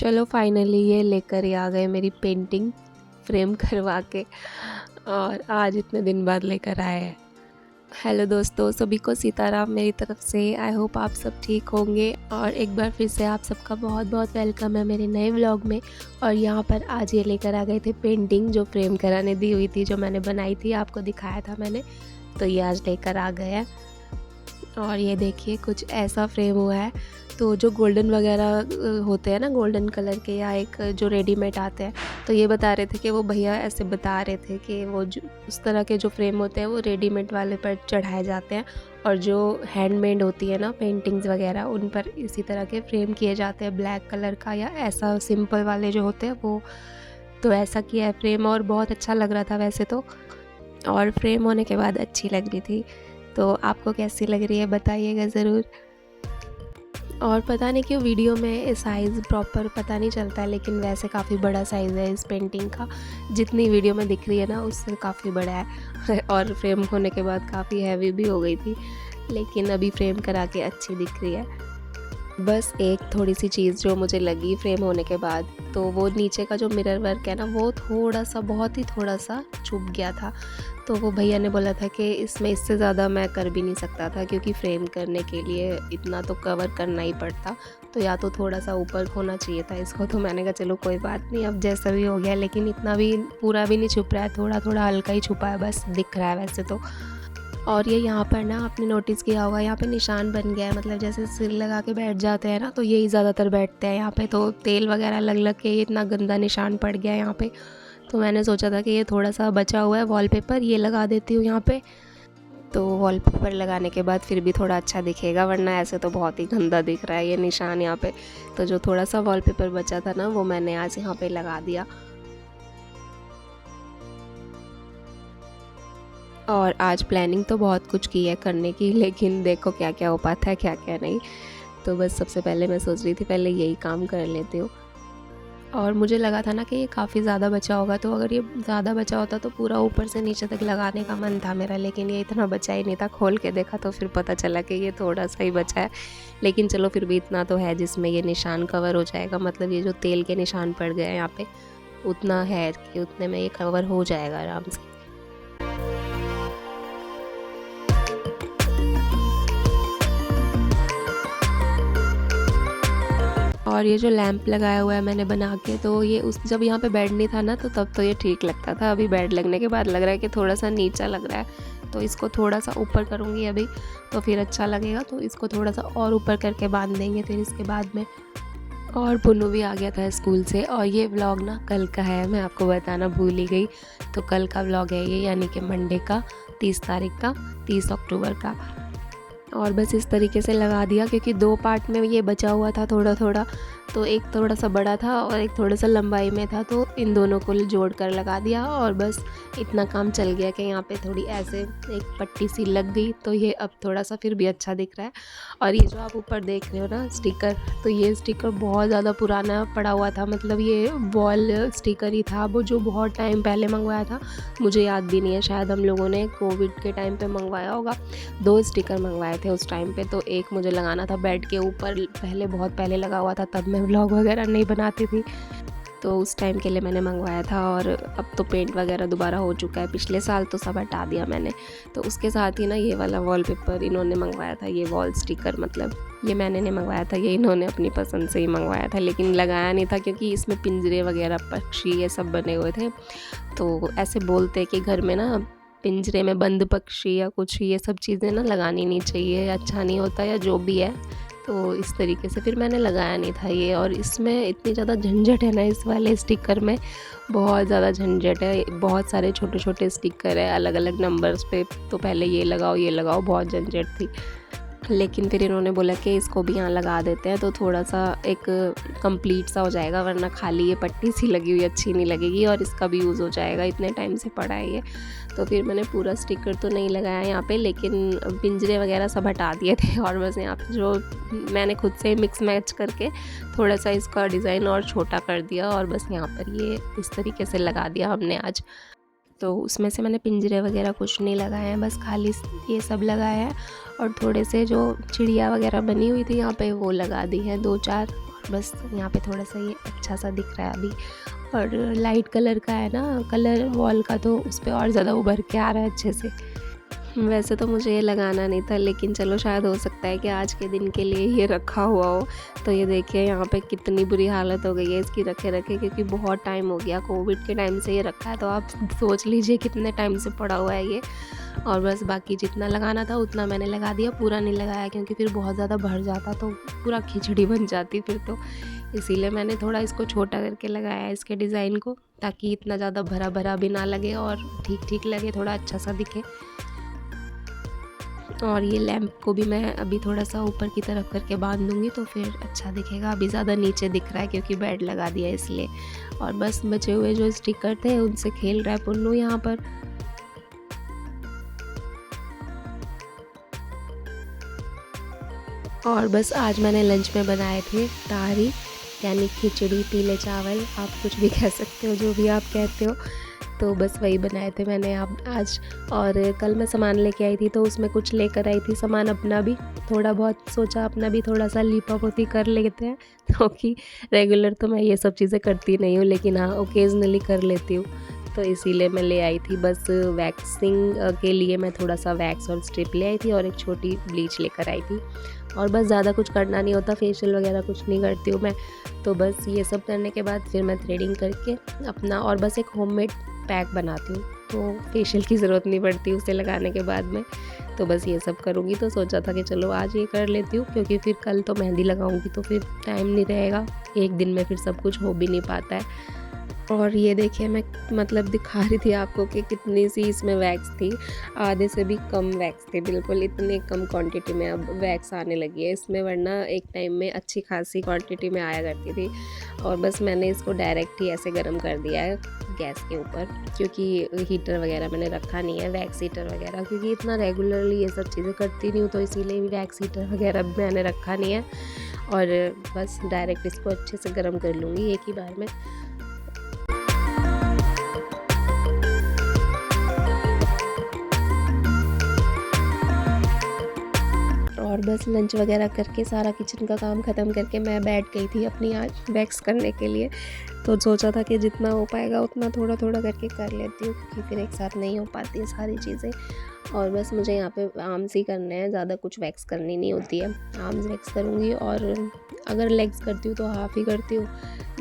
चलो फाइनली ये लेकर ही आ गए मेरी पेंटिंग फ्रेम करवा के, और आज इतने दिन बाद लेकर आए हैं। हेलो दोस्तों, सभी को सीताराम मेरी तरफ से। आई होप आप सब ठीक होंगे और एक बार फिर से आप सबका बहुत बहुत वेलकम है मेरे नए व्लॉग में। और यहाँ पर आज ये लेकर आ गए थे पेंटिंग जो फ्रेम कराने दी हुई थी, जो मैंने बनाई थी, आपको दिखाया था मैंने, तो ये आज लेकर आ गए हैं। और ये देखिए कुछ ऐसा फ्रेम हुआ है। तो जो गोल्डन वगैरह होते हैं ना, गोल्डन कलर के, या एक जो रेडीमेड आते हैं, तो ये बता रहे थे कि वो भैया ऐसे बता रहे थे कि वो जो उस तरह के जो फ्रेम होते हैं वो रेडीमेड वाले पर चढ़ाए जाते हैं, और जो हैंडमेड होती है ना पेंटिंग्स वगैरह, उन पर इसी तरह के फ्रेम किए जाते हैं, ब्लैक कलर का या ऐसा सिंपल वाले जो होते हैं वो। तो ऐसा किया है फ्रेम, और बहुत अच्छा लग रहा था वैसे तो, और फ्रेम होने के बाद अच्छी लग रही थी। तो आपको कैसी लग रही है बताइएगा ज़रूर। और पता नहीं क्यों वीडियो में साइज़ प्रॉपर पता नहीं चलता है, लेकिन वैसे काफ़ी बड़ा साइज़ है इस पेंटिंग का, जितनी वीडियो में दिख रही है ना उससे काफ़ी बड़ा है। और फ्रेम होने के बाद काफ़ी हैवी भी हो गई थी, लेकिन अभी फ्रेम करा के अच्छी दिख रही है। बस एक थोड़ी सी चीज़ जो मुझे लगी फ्रेम होने के बाद, तो वो नीचे का जो मिरर वर्क है ना, वो थोड़ा सा, बहुत ही थोड़ा सा चुभ गया था। तो वो भैया ने बोला था कि इसमें इससे ज़्यादा मैं कर भी नहीं सकता था, क्योंकि फ्रेम करने के लिए इतना तो कवर करना ही पड़ता, तो या तो थोड़ा सा ऊपर होना चाहिए था इसको। तो मैंने कहा चलो कोई बात नहीं, अब जैसा भी हो गया, लेकिन इतना भी पूरा भी नहीं छुप रहा है, थोड़ा थोड़ा हल्का ही छुपा है, बस दिख रहा है वैसे तो। और ये यहाँ पर ना आपने नोटिस किया होगा, यहाँ पे निशान बन गया है, मतलब जैसे सिर लगा के बैठ जाते हैं ना, तो यही ज़्यादातर बैठते हैं यहाँ पे। तो तेल वगैरह लग लग के ये इतना गंदा निशान पड़ गया है यहाँ पे। तो मैंने सोचा था कि ये थोड़ा सा बचा हुआ है वॉलपेपर, ये लगा देती हूँ यहाँ पे, तो वॉलपेपर लगाने के बाद फिर भी थोड़ा अच्छा दिखेगा, वरना ऐसे तो बहुत ही गंदा दिख रहा है ये निशान यहाँ पे। तो जो थोड़ा सा वॉलपेपर बचा था ना, वो मैंने आज यहाँ पे लगा दिया। और आज प्लानिंग तो बहुत कुछ की है करने की, लेकिन देखो क्या क्या हो पाता है, क्या क्या नहीं। तो बस सबसे पहले मैं सोच रही थी पहले यही काम कर लेती हूँ। और मुझे लगा था ना कि ये काफ़ी ज़्यादा बचा होगा, तो अगर ये ज़्यादा बचा होता तो पूरा ऊपर से नीचे तक लगाने का मन था मेरा, लेकिन ये इतना बचा ही नहीं था। खोल के देखा तो फिर पता चला कि ये थोड़ा सा ही बचा है, लेकिन चलो फिर भी इतना तो है जिसमें ये निशान कवर हो जाएगा। मतलब ये जो तेल के निशान पड़ गए हैं यहाँ पे, उतना है कि उतने में ये कवर हो जाएगा आराम से। और ये जो लैंप लगाया हुआ है मैंने बना के, तो ये उस जब यहाँ पे बेड नहीं था ना, तो तब तो ये ठीक लगता था। अभी बेड लगने के बाद लग रहा है कि थोड़ा सा नीचा लग रहा है, तो इसको थोड़ा सा ऊपर करूँगी अभी, तो फिर अच्छा लगेगा। तो इसको थोड़ा सा और ऊपर करके बांध देंगे फिर इसके बाद में। और पुन्नू भी आ गया था स्कूल से, और ये व्लॉग ना कल का है, मैं आपको बताना भूल ही गई। तो कल का व्लॉग है ये, यानी कि मंडे का, 30 तारीख का, 30 अक्टूबर का। और बस इस तरीके से लगा दिया, क्योंकि 2 पार्ट में ये बचा हुआ था थोड़ा थोड़ा, तो एक थोड़ा सा बड़ा था और एक थोड़ा सा लंबाई में था, तो इन दोनों को जोड़ कर लगा दिया। और बस इतना काम चल गया कि यहाँ पे थोड़ी ऐसे एक पट्टी सी लग गई, तो ये अब थोड़ा सा फिर भी अच्छा दिख रहा है। और ये जो आप ऊपर देख रहे हो ना स्टिकर, तो ये स्टिकर बहुत ज़्यादा पुराना पड़ा हुआ था, मतलब ये वॉल स्टिकर ही था, वो जो बहुत टाइम पहले मंगवाया था, मुझे याद भी नहीं है, शायद हम लोगों ने कोविड के टाइम पे मंगवाया होगा। 2 स्टिकर मंगवाए थे उस टाइम पे, तो एक मुझे लगाना था बेड के ऊपर, पहले बहुत पहले लगा हुआ था, तब मैं व्लॉग वगैरह नहीं बनाती थी, तो उस टाइम के लिए मैंने मंगवाया था। और अब तो पेंट वगैरह दोबारा हो चुका है, पिछले साल तो सब हटा दिया मैंने। तो उसके साथ ही ना ये वाला वॉलपेपर इन्होंने मंगवाया था, ये वॉल स्टिकर, मतलब ये मैंने नहीं मंगवाया था, ये इन्होंने अपनी पसंद से ही मंगवाया था, लेकिन लगाया नहीं था क्योंकि इसमें पिंजरे वगैरह, पक्षी, ये सब बने हुए थे। तो ऐसे बोलते हैं कि घर में ना पिंजरे में बंद पक्षी या कुछ ये सब चीज़ें ना लगानी नहीं चाहिए, अच्छा नहीं होता, या जो भी है। तो इस तरीके से फिर मैंने लगाया नहीं था ये। और इसमें इतनी ज़्यादा झंझट है ना, इस वाले स्टिकर में बहुत ज़्यादा झंझट है, बहुत सारे छोटे छोटे स्टिकर है अलग अलग नंबर्स पे, तो पहले ये लगाओ, बहुत झंझट थी। लेकिन फिर इन्होंने बोला कि इसको भी यहाँ लगा देते हैं, तो थोड़ा सा एक कंप्लीट सा हो जाएगा, वरना खाली ये पट्टी सी लगी हुई अच्छी नहीं लगेगी, और इसका भी यूज़ हो जाएगा, इतने टाइम से पड़ा है ये। तो फिर मैंने पूरा स्टिकर तो नहीं लगाया यहाँ पे, लेकिन पिंजरे वगैरह सब हटा दिए थे, और बस यहाँ पे जो मैंने खुद से मिक्स मैच करके थोड़ा सा इसका डिज़ाइन और छोटा कर दिया, और बस यहाँ पर ये इस तरीके से लगा दिया हमने आज। तो उसमें से मैंने पिंजरे वगैरह कुछ नहीं लगाए हैं, बस खाली ये सब लगाया है। और थोड़े से जो चिड़िया वगैरह बनी हुई थी यहाँ पे वो लगा दी है 2-4, बस यहाँ पे थोड़ा सा ये अच्छा सा दिख रहा है अभी। और लाइट कलर का है ना कलर वॉल का, तो उस पे और ज़्यादा उभर के आ रहा है अच्छे से। वैसे तो मुझे ये लगाना नहीं था, लेकिन चलो शायद हो सकता है कि आज के दिन के लिए ये रखा हुआ हो। तो ये देखिए यहाँ पे कितनी बुरी हालत हो गई है इसकी रखे रखे, क्योंकि बहुत टाइम हो गया, कोविड के टाइम से ये रखा है। तो आप सोच लीजिए कितने टाइम से पड़ा हुआ है ये। और बस बाकी जितना लगाना था उतना मैंने लगा दिया, पूरा नहीं लगाया क्योंकि फिर बहुत ज़्यादा भर जाता तो पूरा खिचड़ी बन जाती फिर तो। इसीलिए मैंने थोड़ा इसको छोटा करके लगाया है इसके डिज़ाइन को, ताकि इतना ज़्यादा भरा भरा भी ना लगे और ठीक ठीक लगे, थोड़ा अच्छा सा दिखे। और ये लैंप को भी मैं अभी थोड़ा सा ऊपर की तरफ करके बांध दूँगी तो फिर अच्छा दिखेगा। अभी ज़्यादा नीचे दिख रहा है क्योंकि बेड लगा दिया इसलिए। और बस बचे हुए जो स्टिकर थे उनसे खेल रहा है पुन्नू यहाँ पर। और बस आज मैंने लंच में बनाए थे तारी, यानी खिचड़ी, पीले चावल, आप कुछ भी कह सकते हो, जो भी आप कहते हो। तो बस वही बनाए थे मैंने आज। और कल मैं सामान लेके आई थी तो उसमें कुछ लेकर आई थी सामान अपना भी, थोड़ा बहुत सोचा अपना भी थोड़ा सा लीपा पोती कर लेते हैं, क्योंकि रेगुलर तो मैं ये सब चीज़ें करती नहीं हूँ, लेकिन हाँ ओकेजनली कर लेती हूँ। तो इसीलिए मैं ले आई थी। बस वैक्सिंग के लिए मैं थोड़ा सा वैक्स और स्ट्रिप ले आई थी और एक छोटी ब्लीच लेकर आई थी। और बस ज़्यादा कुछ करना नहीं होता, फेशियल वगैरह कुछ नहीं करती हूँ मैं। तो बस ये सब करने के बाद फिर मैं थ्रेडिंग करके अपना, और बस एक होममेड पैक बनाती हूँ, तो फेशियल की ज़रूरत नहीं पड़ती उसे लगाने के बाद में। तो बस ये सब करूँगी, तो सोचा था कि चलो आज ये कर लेती हूँ, क्योंकि फिर कल तो मेहंदी लगाऊँगी तो फिर टाइम नहीं रहेगा, एक दिन में फिर सब कुछ हो भी नहीं पाता है। और ये देखिए मैं मतलब दिखा रही थी आपको कि कितनी सी इसमें वैक्स थी, आधे से भी कम वैक्स थी, बिल्कुल इतने कम क्वांटिटी में अब वैक्स आने लगी है इसमें, वरना एक टाइम में अच्छी खासी क्वांटिटी में आया करती थी। और बस मैंने इसको डायरेक्ट ही ऐसे गर्म कर दिया है गैस के ऊपर, क्योंकि हीटर वगैरह मैंने रखा नहीं है, वैक्स हीटर वगैरह, क्योंकि इतना रेगुलरली ये सब चीज़ें करती नहीं हूँ, तो इसीलिए वैक्स हीटर वगैरह मैंने रखा नहीं है। और बस डायरेक्ट इसको अच्छे से गर्म कर लूँगी एक ही बार में। और बस लंच वगैरह करके सारा किचन का काम ख़त्म करके मैं बैठ गई थी अपनी आज वैक्स करने के लिए। तो सोचा था कि जितना हो पाएगा उतना थोड़ा थोड़ा करके कर लेती हूँ, क्योंकि फिर एक साथ नहीं हो पाती है सारी चीज़ें। और बस मुझे यहाँ पे आर्म्स ही करने हैं, ज़्यादा कुछ वैक्स करनी नहीं होती है। आर्म्स वैक्स करूँगी, और अगर लेग्स करती हूँ तो हाफ़ ही करती हूँ,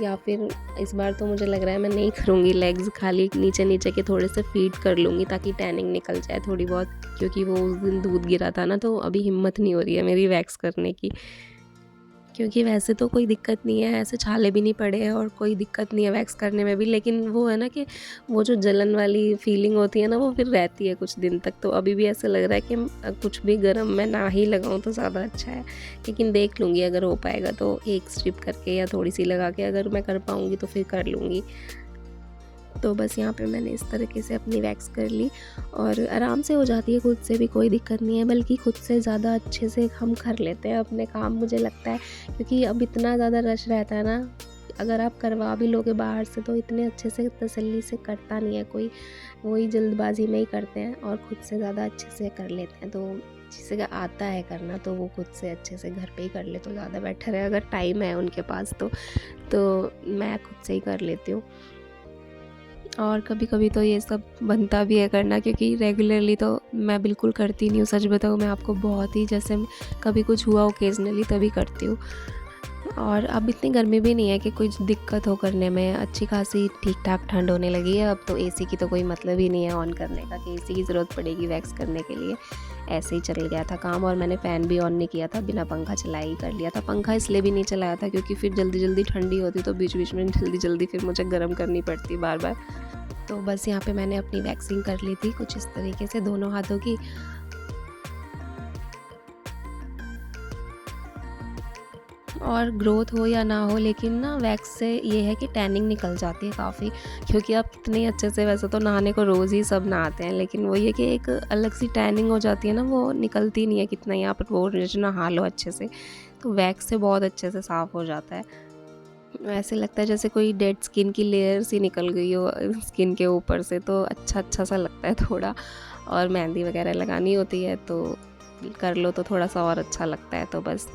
या फिर इस बार तो मुझे लग रहा है मैं नहीं करूँगी लेग्स, खाली नीचे नीचे के थोड़े से फीट कर लूँगी ताकि टैनिंग निकल जाए थोड़ी बहुत, क्योंकि वो उस दिन दूध गिरा था ना, तो अभी हिम्मत नहीं हो रही है मेरी वैक्स करने की। क्योंकि वैसे तो कोई दिक्कत नहीं है, ऐसे छाले भी नहीं पड़े हैं और कोई दिक्कत नहीं है वैक्स करने में भी, लेकिन वो है ना कि वो जो जलन वाली फीलिंग होती है ना, वो फिर रहती है कुछ दिन तक। तो अभी भी ऐसा लग रहा है कि कुछ भी गरम मैं ना ही लगाऊं तो ज़्यादा अच्छा है, लेकिन देख लूँगी अगर हो पाएगा तो एक स्ट्रिप करके या थोड़ी सी लगा के, अगर मैं कर पाऊँगी तो फिर कर लूँगी। तो बस यहाँ पे मैंने इस तरीके से अपनी वैक्स कर ली, और आराम से हो जाती है, खुद से भी कोई दिक्कत नहीं है, बल्कि खुद से ज़्यादा अच्छे से हम कर लेते हैं अपने काम, मुझे लगता है। क्योंकि अब इतना ज़्यादा रश रहता है ना, अगर आप करवा भी लोगे बाहर से तो इतने अच्छे से तसल्ली से करता नहीं है कोई, वही जल्दबाजी में ही करते हैं, और खुद से ज़्यादा अच्छे से कर लेते हैं। तो जिसे आता है करना तो वो खुद से अच्छे से घर पे ही कर ले तो ज़्यादा बेटर है, अगर टाइम है उनके पास तो मैं खुद से ही कर लेती हूँ। और कभी कभी तो ये सब बनता भी है करना, क्योंकि रेगुलरली तो मैं बिल्कुल करती नहीं हूँ, सच बताऊँ मैं आपको, बहुत ही जैसे कभी कुछ हुआ ओकेजनली तभी करती हूँ। और अब इतनी गर्मी भी नहीं है कि कुछ दिक्कत हो करने में, अच्छी खासी ठीक ठाक ठंड होने लगी है अब तो। एसी की तो कोई मतलब ही नहीं है ऑन करने का कि एसी की ज़रूरत पड़ेगी वैक्स करने के लिए, ऐसे ही चल गया था काम। और मैंने फ़ैन भी ऑन नहीं किया था, बिना पंखा चलाए ही कर लिया था। पंखा इसलिए भी नहीं चलाया था क्योंकि फिर जल्दी जल्दी ठंडी होती तो बीच बीच में जल्दी जल्दी फिर मुझे गर्म करनी पड़ती बार बार। तो बस यहाँ पे मैंने अपनी वैक्सिंग कर ली थी कुछ इस तरीके से दोनों हाथों की। और ग्रोथ हो या ना हो, लेकिन ना वैक्स से ये है कि टैनिंग निकल जाती है काफ़ी, क्योंकि आप कितने अच्छे से, वैसे तो नहाने को रोज़ ही सब नहाते हैं, लेकिन वो ये कि एक अलग सी टैनिंग हो जाती है ना, वो निकलती नहीं है कितना यहाँ पर वो नहा लो अच्छे से, तो वैक्स से बहुत अच्छे से साफ़ हो जाता है। ऐसे लगता है जैसे कोई डेड स्किन की लेयर सी निकल गई हो स्किन के ऊपर से, तो अच्छा सा लगता है थोड़ा। और मेहंदी वगैरह लगानी होती है तो कर लो तो थोड़ा सा और अच्छा लगता है। तो बस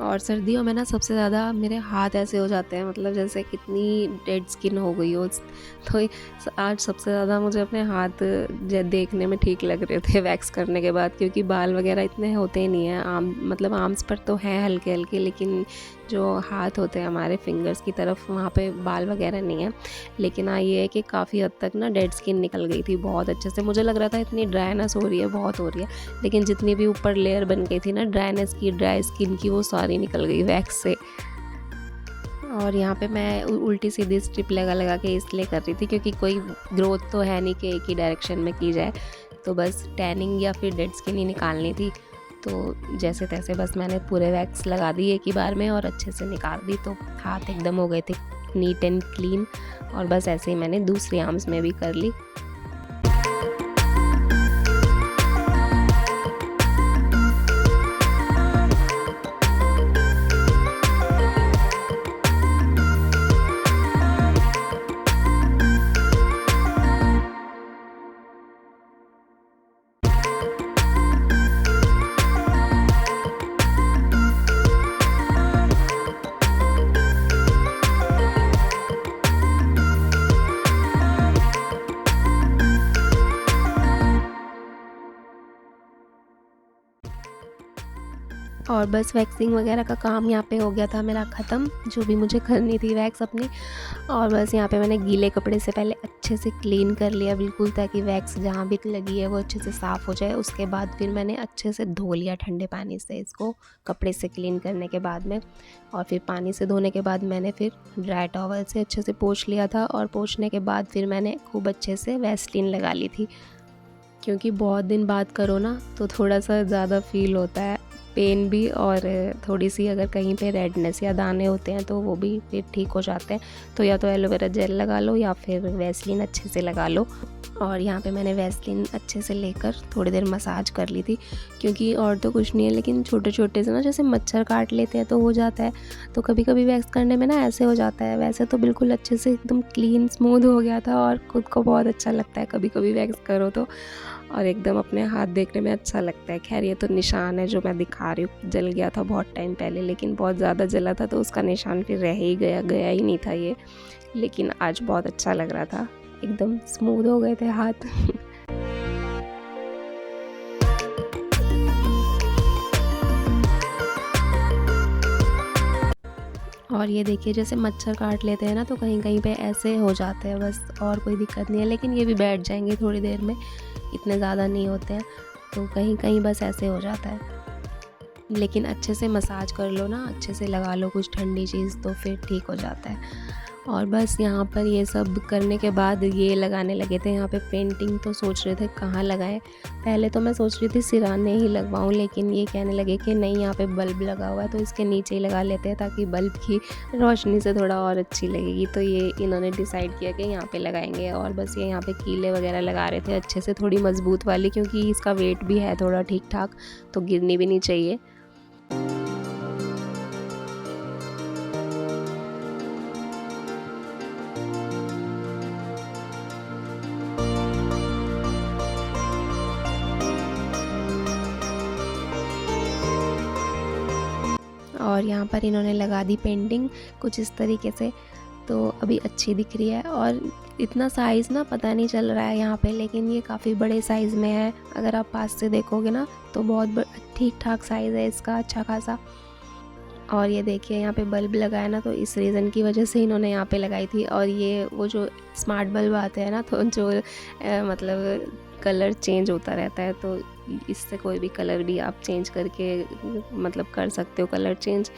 और सर्दियों में ना सबसे ज़्यादा मेरे हाथ ऐसे हो जाते हैं, मतलब जैसे कितनी डेड स्किन हो गई हो। तो आज सबसे ज़्यादा मुझे अपने हाथ देखने में ठीक लग रहे थे वैक्स करने के बाद, क्योंकि बाल वगैरह इतने होते ही नहीं हैं। मतलब आर्म्स पर तो हैं हल्के हल्के, लेकिन जो हाथ होते हैं हमारे फिंगर्स की तरफ, वहाँ पे बाल वगैरह नहीं है। लेकिन हाँ, ये है कि काफ़ी हद तक ना डेड स्किन निकल गई थी बहुत अच्छे से। मुझे लग रहा था इतनी ड्राइनेस हो रही है, बहुत हो रही है, लेकिन जितनी भी ऊपर लेयर बन गई थी ना ड्राइनेस की, ड्राई स्किन की, वो सारी निकल गई वैक्स से। और यहाँ पे मैं उल्टी सीधी स्ट्रिप लगा लगा के इसलिए कर रही थी क्योंकि कोई ग्रोथ तो है नहीं कि एक ही डायरेक्शन में की जाए, तो बस टैनिंग या फिर डेड स्किन ही निकालनी थी। तो जैसे तैसे बस मैंने पूरे वैक्स लगा दी एक ही बार में और अच्छे से निकाल दी, तो हाथ एकदम हो गए थे नीट एंड क्लीन। और बस ऐसे ही मैंने दूसरी आर्म्स में भी कर ली। और बस वैक्सिंग वगैरह का काम यहाँ पे हो गया था मेरा ख़त्म, जो भी मुझे करनी थी वैक्स अपनी। और बस यहाँ पे मैंने गीले कपड़े से पहले अच्छे से क्लीन कर लिया बिल्कुल, ताकि वैक्स जहाँ भी लगी है वो अच्छे से साफ़ हो जाए। उसके बाद फिर मैंने अच्छे से धो लिया ठंडे पानी से इसको, कपड़े से क्लीन करने के बाद में। और फिर पानी से धोने के बाद मैंने फिर ड्राई टॉवल से अच्छे से पोंछ लिया था, और पोंछने के बाद फिर मैंने खूब अच्छे से वैसलीन लगा ली थी, क्योंकि बहुत दिन बाद करो ना तो थोड़ा सा ज़्यादा फील होता है पेन भी, और थोड़ी सी अगर कहीं पे रेडनेस या दाने होते हैं तो वो भी फिर ठीक हो जाते हैं। तो या तो एलोवेरा जेल लगा लो या फिर वैसलीन अच्छे से लगा लो। और यहाँ पे मैंने वैसलीन अच्छे से लेकर थोड़ी देर मसाज कर ली थी, क्योंकि और तो कुछ नहीं है, लेकिन छोटे छोटे से ना जैसे मच्छर काट लेते हैं तो हो जाता है। तो कभी कभी वैक्स करने में ना ऐसे हो जाता है। वैसे तो बिल्कुल अच्छे से एकदम क्लीन स्मूथ हो गया था, और खुद को बहुत अच्छा लगता है कभी कभी वैक्स करो तो, और एकदम अपने हाथ देखने में अच्छा लगता है। खैर ये तो निशान है जो मैं दिखा रही हूँ, जल गया था बहुत टाइम पहले, लेकिन बहुत ज़्यादा जला था तो उसका निशान फिर रह ही गया ही नहीं था ये। लेकिन आज बहुत अच्छा लग रहा था, एकदम स्मूथ हो गए थे हाथ। और ये देखिए, जैसे मच्छर काट लेते हैं ना तो कहीं कहीं पे ऐसे हो जाते हैं बस, और कोई दिक्कत नहीं है। लेकिन ये भी बैठ जाएंगे थोड़ी देर में, इतने ज़्यादा नहीं होते हैं, तो कहीं कहीं बस ऐसे हो जाता है। लेकिन अच्छे से मसाज कर लो ना, अच्छे से लगा लो कुछ ठंडी चीज़, तो फिर ठीक हो जाता है। और बस यहाँ पर ये सब करने के बाद ये लगाने लगे थे यहाँ पे पेंटिंग। तो सोच रहे थे कहाँ लगाएं। पहले तो मैं सोच रही थी सिराने ही लगवाऊँ, लेकिन ये कहने लगे कि नहीं, यहाँ पे बल्ब लगा हुआ है तो इसके नीचे ही लगा लेते हैं, ताकि बल्ब की रोशनी से थोड़ा और अच्छी लगेगी। तो ये इन्होंने डिसाइड किया कि यहाँ पे लगाएंगे। और बस ये यहाँ पे कीले वगैरह लगा रहे थे अच्छे से, थोड़ी मजबूत वाली, क्योंकि इसका वेट भी है थोड़ा ठीक ठाक, तो गिरनी भी नहीं चाहिए। और यहाँ पर इन्होंने लगा दी पेंटिंग कुछ इस तरीके से, तो अभी अच्छी दिख रही है। और इतना साइज़ ना पता नहीं चल रहा है यहाँ पे, लेकिन ये काफ़ी बड़े साइज़ में है। अगर आप पास से देखोगे ना तो बहुत ठीक ठाक साइज़ है इसका, अच्छा खासा। और ये देखिए यहाँ पे बल्ब लगाया ना, तो इस रीज़न की वजह से इन्होंने यहाँ पे लगाई थी। और ये वो जो स्मार्ट बल्ब आते हैं ना, तो जो मतलब कलर चेंज होता रहता है, तो इससे कोई भी कलर भी आप चेंज करके मतलब कर सकते हो कलर चेंज।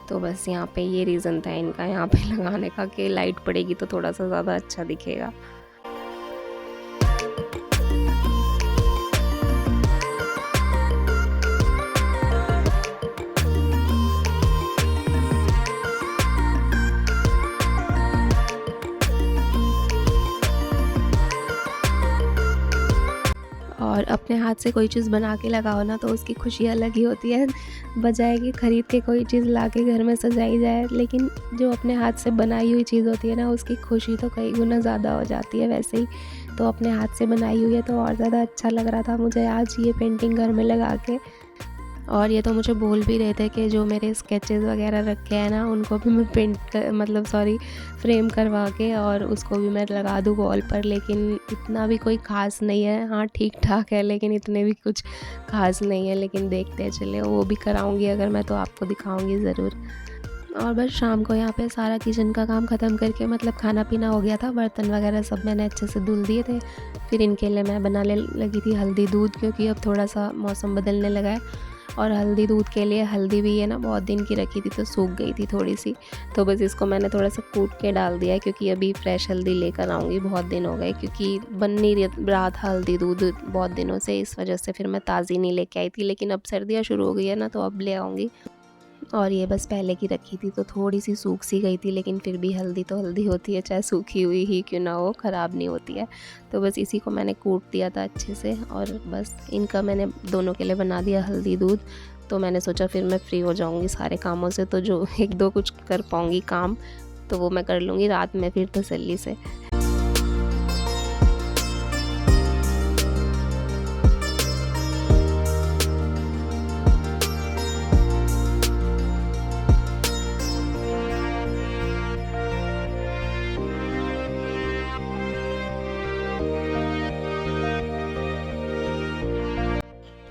तो बस यहाँ पे ये रीज़न था इनका यहाँ पे लगाने का, कि लाइट पड़ेगी तो थोड़ा सा ज़्यादा अच्छा दिखेगा। और अपने हाथ से कोई चीज़ बना के लगाओ ना, तो उसकी खुशी अलग ही होती है, बजाय कि ख़रीद के कोई चीज़ ला के घर में सजाई जाए। लेकिन जो अपने हाथ से बनाई हुई चीज़ होती है ना, उसकी खुशी तो कई गुना ज़्यादा हो जाती है वैसे ही। तो अपने हाथ से बनाई हुई है तो और ज़्यादा अच्छा लग रहा था मुझे आज ये पेंटिंग घर में लगा के। और ये तो मुझे बोल भी रहे थे कि जो मेरे स्केचेस वगैरह रखे हैं ना उनको भी मैं फ्रेम करवा के और उसको भी मैं लगा दूँ वॉल पर, लेकिन इतना भी कोई ख़ास नहीं है। हाँ ठीक ठाक है, लेकिन इतने भी कुछ ख़ास नहीं है, लेकिन देखते चले, वो भी कराऊंगी अगर मैं तो आपको दिखाऊंगी ज़रूर। और बस शाम को यहाँ पे सारा किचन का काम ख़त्म करके मतलब खाना पीना हो गया था, बर्तन वगैरह सब मैंने अच्छे से धुल दिए थे। फिर इनके लिए मैं बनाने लगी थी हल्दी दूध, क्योंकि अब थोड़ा सा मौसम बदलने लगा है और हल्दी दूध के लिए हल्दी भी है ना बहुत दिन की रखी थी तो सूख गई थी थोड़ी सी, तो बस इसको मैंने थोड़ा सा कूट के डाल दिया है, क्योंकि अभी फ्रेश हल्दी लेकर आऊँगी। बहुत दिन हो गए क्योंकि बन नहीं रहा था हल्दी दूध बहुत दिनों से, इस वजह से फिर मैं ताज़ी नहीं लेके आई थी, लेकिन अब सर्दियाँ शुरू हो गई है ना तो अब ले आऊँगी। और ये बस पहले की रखी थी तो थोड़ी सी सूख सी गई थी, लेकिन फिर भी हल्दी तो हल्दी होती है, चाहे सूखी हुई ही क्यों ना हो, ख़राब नहीं होती है। तो बस इसी को मैंने कूट दिया था अच्छे से और बस इनका मैंने दोनों के लिए बना दिया हल्दी दूध। तो मैंने सोचा फिर मैं फ्री हो जाऊंगी सारे कामों से, तो जो एक दो कुछ कर पाऊंगी काम तो वो मैं कर लूँगी रात में फिर तसल्ली से।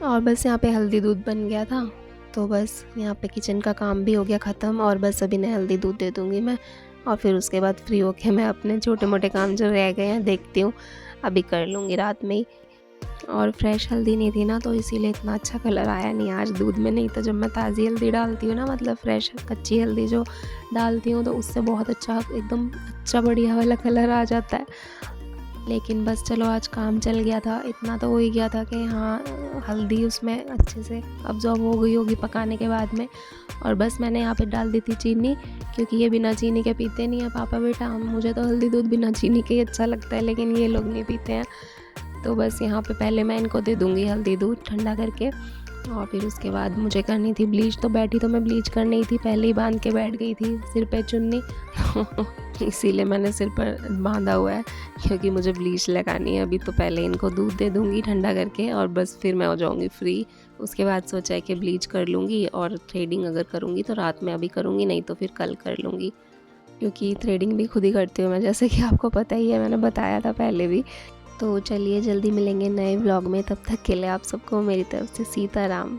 और बस यहाँ पे हल्दी दूध बन गया था, तो बस यहाँ पे किचन का काम भी हो गया ख़त्म और बस अभी इन्हें हल्दी दूध दे दूँगी मैं, और फिर उसके बाद फ्री होके मैं अपने छोटे मोटे काम जो रह गए हैं देखती हूँ, अभी कर लूँगी रात में ही। और फ्रेश हल्दी नहीं थी ना तो इसीलिए इतना अच्छा कलर आया नहीं आज दूध में, नहीं तो जब मैं ताज़ी हल्दी डालती हूँ ना, मतलब फ्रेश कच्ची हल्दी जो डालती हूँ तो उससे बहुत अच्छा एकदम अच्छा बढ़िया वाला कलर आ जाता है। लेकिन बस चलो आज काम चल गया था, इतना तो हो ही गया था कि हाँ हल्दी उसमें अच्छे से अब्जॉर्ब हो गई होगी पकाने के बाद में। और बस मैंने यहाँ पे डाल दी थी चीनी, क्योंकि ये बिना चीनी के पीते नहीं है पापा बेटा, मुझे तो हल्दी दूध बिना चीनी के ही अच्छा लगता है, लेकिन ये लोग नहीं पीते हैं। तो बस यहाँ पे पहले मैं इनको दे दूँगी हल्दी दूध ठंडा करके, और फिर उसके बाद मुझे करनी थी ब्लीच। तो बैठी तो मैं ब्लीच करनी ही थी, पहले ही बांध के बैठ गई थी सिर पे चुन्नी इसीलिए मैंने सिर पर बांधा हुआ है, क्योंकि मुझे ब्लीच लगानी है अभी। तो पहले इनको दूध दे दूँगी ठंडा करके और बस फिर मैं हो जाऊँगी फ्री। उसके बाद सोचा है कि ब्लीच कर लूँगी और थ्रेडिंग अगर करूँगी तो रात में अभी करूँगी, नहीं तो फिर कल कर लूँगी, क्योंकि थ्रेडिंग भी खुद ही करती हूँ मैं, जैसे कि आपको पता ही है, मैंने बताया था पहले भी। तो चलिए जल्दी मिलेंगे नए व्लॉग में, तब तक के लिए आप सबको मेरी तरफ से सीताराम।